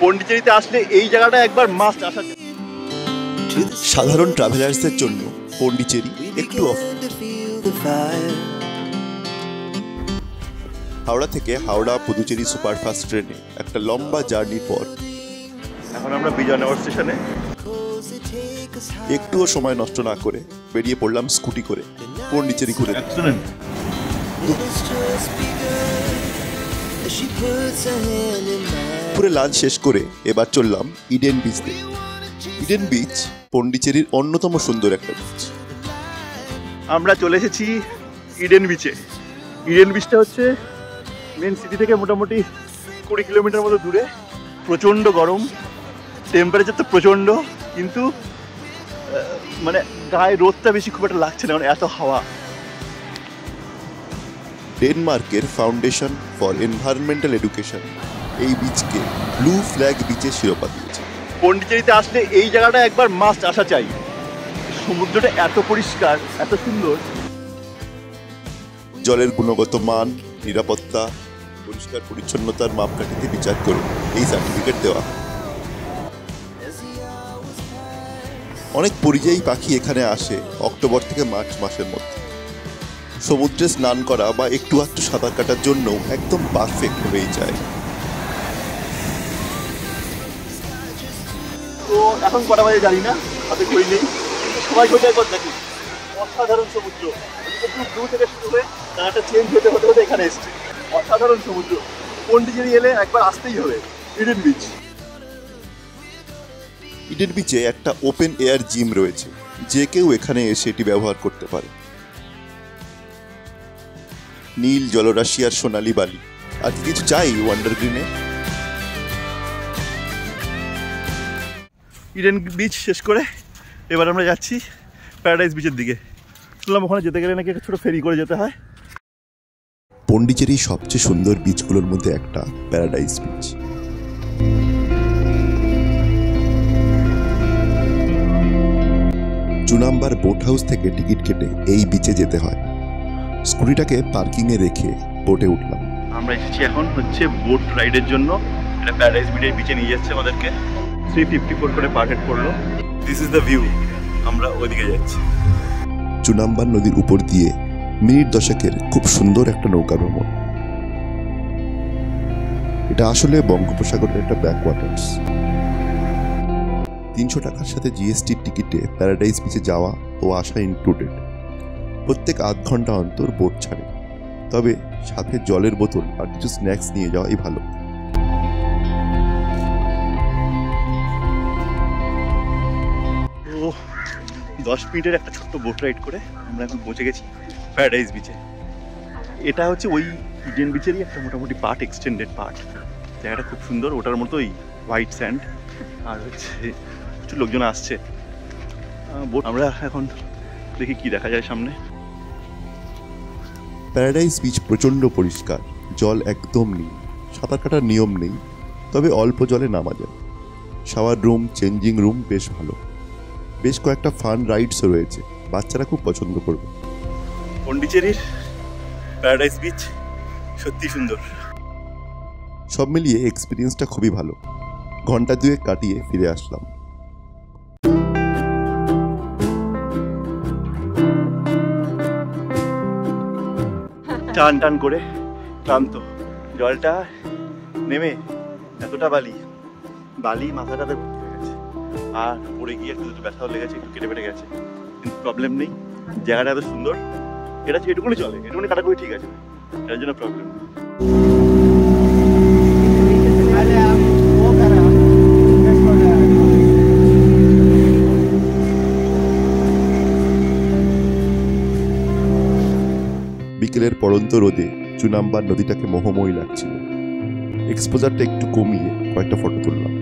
পন্ডিচেরিতে আসলে এই জায়গাটা একবার মাস্ট আসা। সাধারণ ট্রাভেলার্সদের জন্য পন্ডিচেরি একটু অফ। হাওড়া থেকে হাওড়া পুদুচেরি সুপারফাস্ট ট্রেনে একটা লম্বা জার্নির পর এখন আমরা বিজয়নগর স্টেশনে। একটুও সময় নষ্ট না করে বেরিয়ে পড়লাম স্কুটি করে পন্ডিচেরি ঘুরে। পুরো লাঞ্চ শেষ করে এবার চললাম ইডেন বিচ দিয়ে। ইডেন বিচ পন্ডিচেরির অন্যতম সুন্দর একটা বিচ। আমরা চলে এসেছি ইডেন বিচে। ইডেন বিচটা হচ্ছে মেন সিটি থেকে মোটামুটি 20 কিলোমিটার মতো দূরে। প্রচণ্ড গরম, টেম্পারেচার তো প্রচণ্ড, কিন্তু মানে গায়ে রোদটা বেশি খুব একটা লাগছে না, মানে এত হাওয়া। ডেনমার্কের ফাউন্ডেশন ফর এনভায়রনমেন্টাল এডুকেশন এই বিচকে ব্লু ফ্ল্যাগ বিচের শিরোপা দিয়েছে। পন্ডিচেরিতে আসলে এই জায়গাটা একবার মাস্ট আসা চাই। সমুদ্রটা এত পরিষ্কার, এত সুন্দর। জলের গুণগত মান, নিরাপত্তা, পরিষ্কার পরিচ্ছন্নতার মাপকাঠিতে বিচার করে এই সার্টিফিকেট দেওয়া। অনেক পরিযায়ী পাখি এখানে আসে অক্টোবর থেকে মার্চ মাসের মধ্যে। সমুদ্রে স্নান করা বা একটু একটু সাঁতার কাটার জন্য একদম পারফেক্ট হয়ে যায়। তো এখন কটা বাজে জানি না, হাতে ঘড়ি নেই, সবাই কোথায় একবার দেখি। অসাধারণ সমুদ্র, একটু দূর থেকে শুরু হয়ে তারাটা চেঞ্জ হতে হতে হতে এখানে এসছে। অসাধারণ সমুদ্র। পন্ডিচেরি এলে একবার আসতেই হবে ইডেন বিচ। ইডেন বিচে একটা ওপেন এয়ার জিম রয়েছে, যে কেউ এখানে এসে এটি ব্যবহার করতে পারে। নীল জলরাশি আর সোনালি বালি, আর কিছু চাই ওয়ান্ডার গ্রিনে। ইডেন বিচ শেষ করে এবার আমরা যাচ্ছি প্যারাডাইস বিচের দিকে। শুনলাম ওখানে যেতে গেলে নাকি একটা ছোটো ফেরি করে যেতে হয়। পন্ডিচেরির সবচেয়ে সুন্দর বিচগুলোর মধ্যে একটা paradise beach. 2 number boat house থেকে টিকিট কেটে এই বিচে যেতে হয়। স্কুটিটাকে পার্কিংয়ে রেখে বোটে উঠলাম। আমরা এসেছি এখন হচ্ছে বোট রাইডের জন্য। এটা প্যারাডাইস বিচে নিয়ে যাচ্ছে আমাদেরকে। 354 করে পার হেড পড়লো। This is the view. আমরা ওইদিকে যাচ্ছি। 2 নাম্বার নদীর উপর দিয়ে মিনিট 10 খুব সুন্দর একটা নৌকা ভ্রমণ। এটা আসলে বঙ্গোপসাগরের একটা ব্যাকওয়াটার্স। 300 টাকার সাথে জিএসটির টিকিটে প্যারাডাইস বিচে যাওয়া ও আসা ইনক্লুডেড। প্রত্যেক আধ ঘন্টা অন্তর বোট ছাড়ে, তবে সাথে জলের বোতল আর কিছু স্ন্যাক্স নিয়ে যাওয়াই ভালো। তো 10 মিনিটের একটা ছোট্ট বোট রাইড করে আমরা এখন পৌঁছে গেছি প্যারাডাইস বিচে। এটা হচ্ছে ওই ইডেন বিচেরই একটা মোটামুটি পার্ট, এক্সটেন্ডেড পার্ট। জায়গাটা খুব সুন্দর, ওটার মতোই হোয়াইট স্যান্ড, আর হচ্ছে প্রচুর লোকজন আসছে। আমরা এখন দেখি কি দেখা যায় সামনে। প্যারাডাইস বিচ প্রচণ্ড পরিষ্কার, জল একদম নেই, সাঁতার কাটার নিয়ম নেই, তবে অল্প জলে নামা যায়। শাওয়ার রুম, চেঞ্জিং রুম বেশ ভালো। বেশ কয়েকটা ফান রাইডসও রয়েছে, বাচ্চারা খুব পছন্দ করবে। পন্ডিচেরির প্যারাডাইস বিচ সত্যি সুন্দর। সব মিলিয়ে এক্সপিরিয়েন্সটা খুবই ভালো। ঘন্টা 2 কাটিয়ে ফিরে আসলাম। টান টান করে ক্লান্ত, জলটা নেমে এতটা বালি মাথাটাতে ভর্তি হয়ে গেছে, আর পড়ে গিয়ে একটু ব্যথাও লেগেছে, একটু কেটে গেছে, কিন্তু প্রবলেম নেই। জায়গাটা এত সুন্দর, এটা এটুকুনি চলে, এটুকুনি কাটাকুটি ঠিক আছে, এটার জন্য প্রবলেম নেই। বিকেলের পড়ন্ত রোদে 2 নাম্বার নদীটাকে মোহময়ী লাগছিল। এক্সপোজারটা একটু কমিয়ে কয়েকটা ফটো তুললাম।